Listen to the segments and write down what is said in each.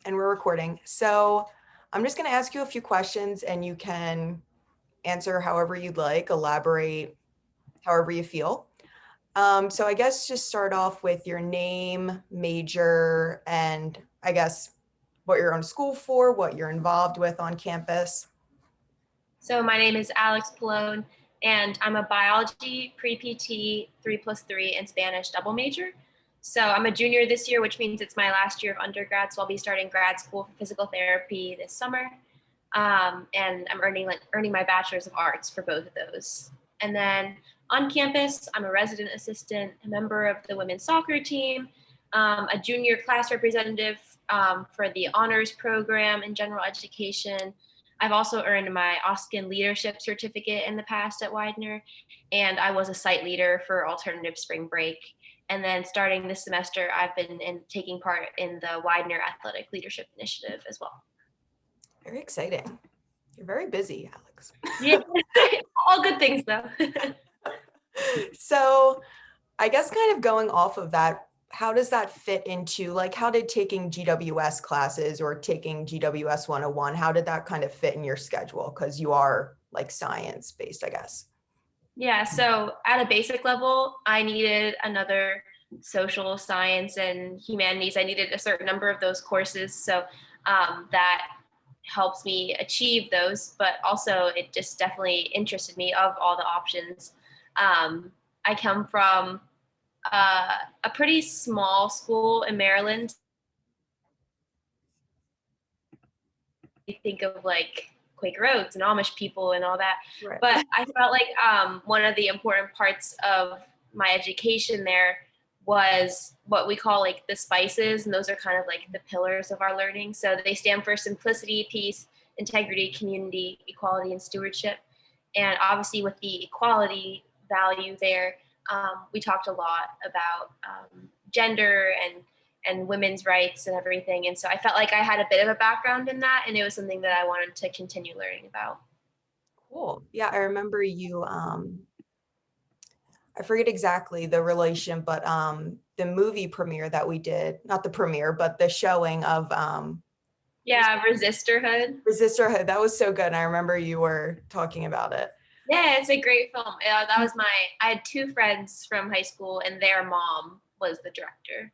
and we're recording. So I'm just going to ask you a few questions and you can answer however you'd like, elaborate however you feel. So I guess just start off with your name, major, and I guess what you're on school for, what you're involved with on campus. So my name is Alex Polón, and I'm a biology pre-PT 3+3 and Spanish double major. So I'm a junior this year, which means it's my last year of undergrad. So I'll be starting grad school for physical therapy this summer. And I'm earning my bachelor's of arts for both of those. And then on campus, I'm a resident assistant, a member of the women's soccer team, a junior class representative for the honors program in general education. I've also earned my OSCIN leadership certificate in the past at Widener, and I was a site leader for Alternative Spring Break. And then starting this semester, I've been taking part in the Widener Athletic Leadership Initiative as well. Very exciting. You're very busy, Alex. Yeah, all good things though. So I guess kind of going off of that, how does that fit into, like, how did taking GWS classes or taking GWS 101, how did that kind of fit in your schedule? Because you are like science based, I guess. Yeah, so at a basic level, I needed another social science and humanities. I needed a certain number of those courses. So that helps me achieve those, but also it just definitely interested me of all the options. I come from a pretty small school in Maryland. You think of like Quaker Oats and Amish people and all that. Right. But I felt like one of the important parts of my education there was what we call like the spices, and those are kind of like the pillars of our learning. So they stand for simplicity, peace, integrity, community, equality, and stewardship. And obviously with the equality value there, we talked a lot about gender and women's rights and everything. And so I felt like I had a bit of a background in that, and it was something that I wanted to continue learning about. Cool. Yeah, I remember you, I forget exactly the relation, but the movie premiere that we did, not the premiere, but the showing of Resistorhood. Resistorhood. That was so good. And I remember you were talking about it. Yeah, it's a great film. That was I had two friends from high school and their mom was the director.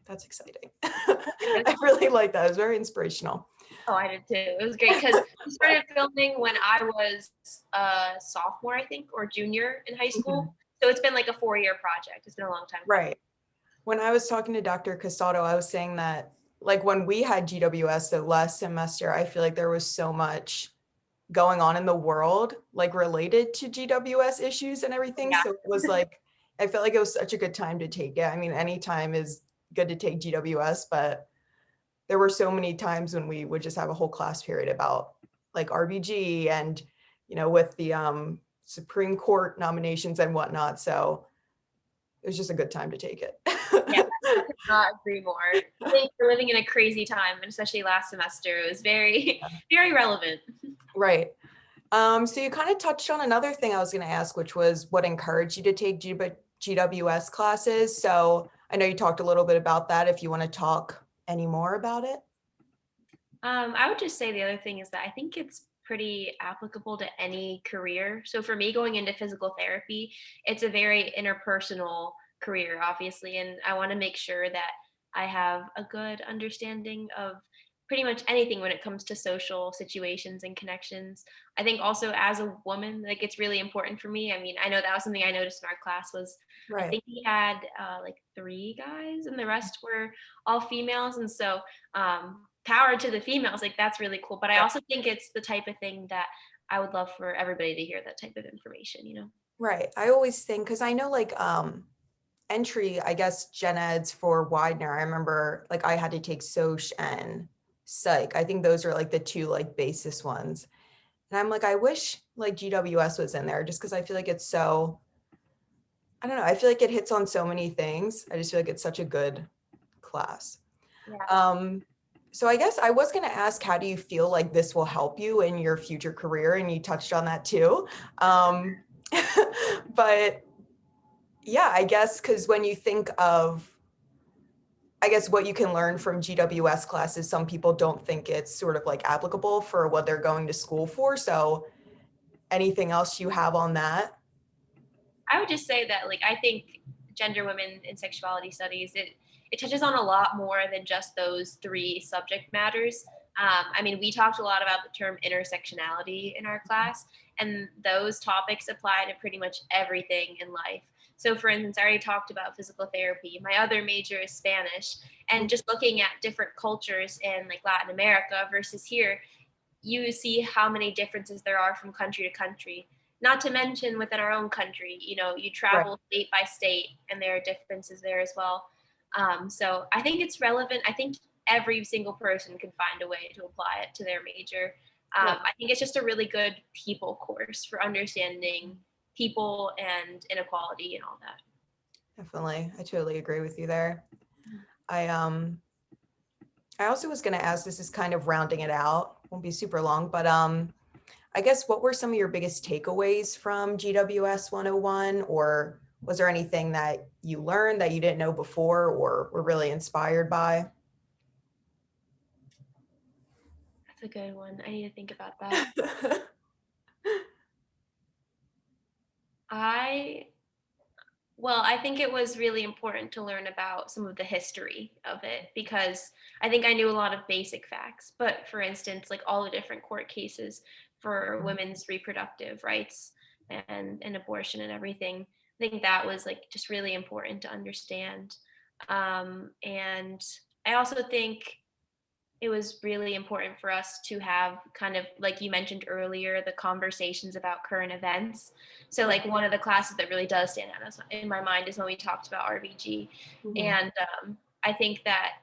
That's exciting. I really like that. It was very inspirational. Oh, I did too. It was great because we started filming when I was a sophomore, I think, or junior in high school. Mm-hmm. So it's been like a 4-year project. It's been a long time. Right. When I was talking to Dr. Casado, I was saying that like when we had GWS the last semester, I feel like there was so much going on in the world, like related to GWS issues and everything. Yeah. So it was like, I felt like it was such a good time to take it. I mean, any time is good to take GWS, but there were so many times when we would just have a whole class period about like RBG and, you know, with the Supreme Court nominations and whatnot. So it was just a good time to take it. Yeah, I could not agree more. I think we're living in a crazy time, and especially last semester, it was very, very relevant. Right. So you kind of touched on another thing I was going to ask, which was what encouraged you to take GWS classes. So I know you talked a little bit about that. If you want to talk any more about it. I would just say the other thing is that I think it's pretty applicable to any career. So for me, going into physical therapy, it's a very interpersonal career, obviously, and I want to make sure that I have a good understanding of pretty much anything when it comes to social situations and connections. I think also as a woman, like it's really important for me. I mean, I know that was something I noticed in our class was right. I think we had like 3 guys and the rest were all females. And so power to the females, like that's really cool. But I also think it's the type of thing that I would love for everybody to hear that type of information, you know? Right. I always think, because I know like entry, I guess, gen eds for Widener, I remember like I had to take Soc and Psych. I think those are like the 2 like basis ones. And I'm like, I wish like GWS was in there just because I feel like it's so, I don't know, I feel like it hits on so many things. I just feel like it's such a good class. Yeah. So I guess I was going to ask, how do you feel like this will help you in your future career? And you touched on that too. But yeah, I guess, because when you think of, I guess what you can learn from GWS classes, some people don't think it's sort of like applicable for what they're going to school for. So anything else you have on that? I would just say that, like, I think gender, women, and sexuality studies, it touches on a lot more than just those three subject matters. I mean, we talked a lot about the term intersectionality in our class, and those topics apply to pretty much everything in life. So, for instance, I already talked about physical therapy. My other major is Spanish, and just looking at different cultures in like Latin America versus here, you see how many differences there are from country to country. Not to mention within our own country, you know, you Right. travel state by state and there are differences there as well. So I think it's relevant. I think every single person can find a way to apply it to their major. Yeah, I think it's just a really good people course for understanding people and inequality and all that. definitely. I totally agree with you there. I I also was going to ask, this is kind of rounding it out, won't be super long, but I guess what were some of your biggest takeaways from GWS 101, or was there anything that you learned that you didn't know before or were really inspired by? That's a good one. I need to think about that. I Well, I think it was really important to learn about some of the history of it because I think I knew a lot of basic facts. But for instance, like all the different court cases for women's reproductive rights and abortion and everything, I think that was like just really important to understand. And I also think it was really important for us to have kind of like you mentioned earlier the conversations about current events. So like one of the classes that really does stand out in my mind is when we talked about RBG. Mhm. And I think that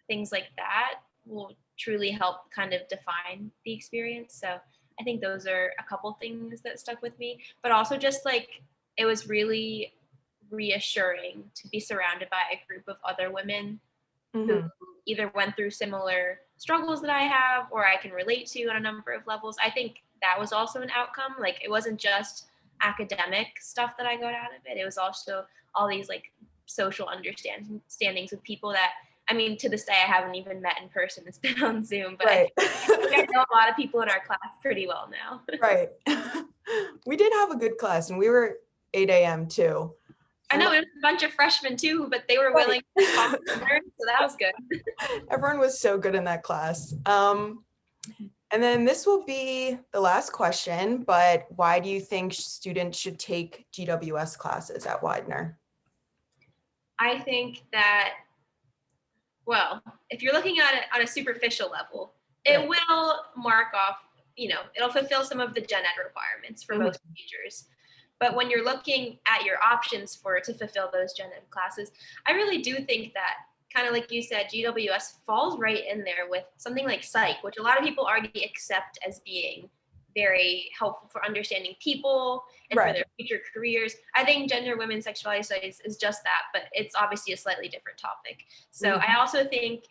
things like that will truly help kind of define the experience. So I think those are a couple things that stuck with me, but also just like it was really reassuring to be surrounded by a group of other women who Mhm. either went through similar struggles that I have or I can relate to on a number of levels. I think that was also an outcome. Like it wasn't just academic stuff that I got out of it. It was also all these like social understandings with people that I mean to this day I haven't even met in person. It's been on Zoom, but Right. I think I know a lot of people in our class pretty well now. Right. We did have a good class and we were 8 a.m. too. I I know love, it was a bunch of freshmen too, but they were right. willing to talk and learn, so that was good. Everyone was so good in that class. And then this will be the last question, but why do you think students should take GWS classes at Widener? I think that well, if you're looking at it on a superficial level, it Right. will mark off, you know, it'll fulfill some of the gen ed requirements for Mhm. most majors. But when you're looking at your options for to fulfill those gen ed classes, I really do think that kind of like you said, GWS falls right in there with something like psych, which a lot of people already accept as being very helpful for understanding people and for Right. their future careers. I think gender, women, sexuality studies is just that, but it's obviously a slightly different topic. So Mhm. I also think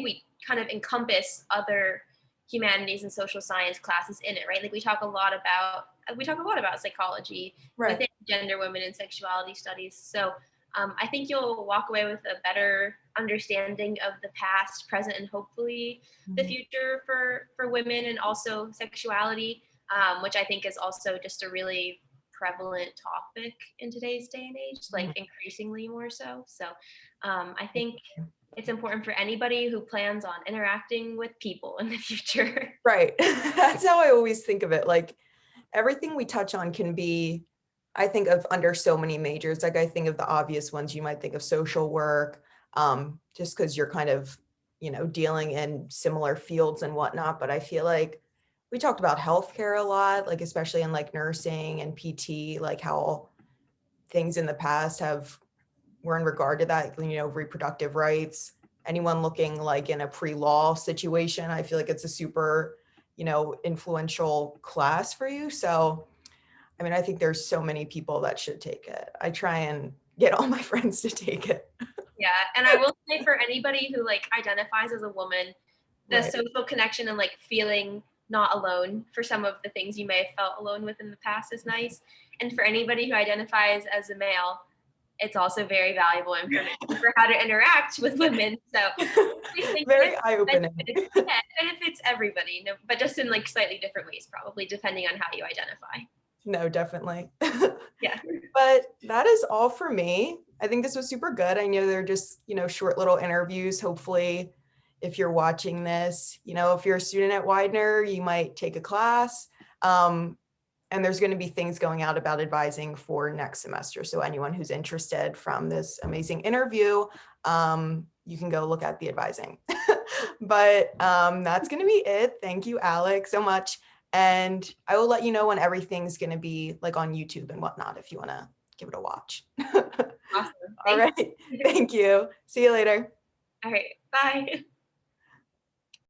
we kind of encompass other humanities and social science classes in it, right? Like we talk a lot about psychology Right. within gender, women, and sexuality studies. So I think you'll walk away with a better understanding of the past, present, and hopefully the Mhm. future for women and also sexuality, which I think is also just a really prevalent topic in today's day and age, like Mhm. increasingly more so. So I think it's important for anybody who plans on interacting with people in the future. Right. That's how I always think of it. Like everything we touch on can be, I think of under so many majors. Like I think of the obvious ones. You might think of social work, just because you're kind of, dealing in similar fields and whatnot. But I feel like we talked about healthcare a lot, like especially in like nursing and PT, like how things in the past were in regard to that, reproductive rights. Anyone looking like in a pre-law situation, I feel like it's a super, influential class for you. So I mean, I think there's so many people that should take it. I try and get all my friends to take it. Yeah, and I will say for anybody who like identifies as a woman, the Right. social connection and like feeling not alone for some of the things you may have felt alone with in the past is nice. And for anybody who identifies as a male, it's also very valuable information for how to interact with women. So I think that Very eye-opening. it benefits everybody, but just in like slightly different ways, probably depending on how you identify. No, definitely. Yeah. But that is all for me. I think this was super good. I know they're just, short little interviews. Hopefully, if you're watching this, if you're a student at Widener, you might take a class. And there's going to be things going out about advising for next semester. So anyone who's interested from this amazing interview, you can go look at the advising. But that's going to be it. Thank you, Alex, so much. And I will let you know when everything's going to be like on YouTube and whatnot, if you want to give it a watch. Awesome. All right. Thank you. See you later. All right. Bye.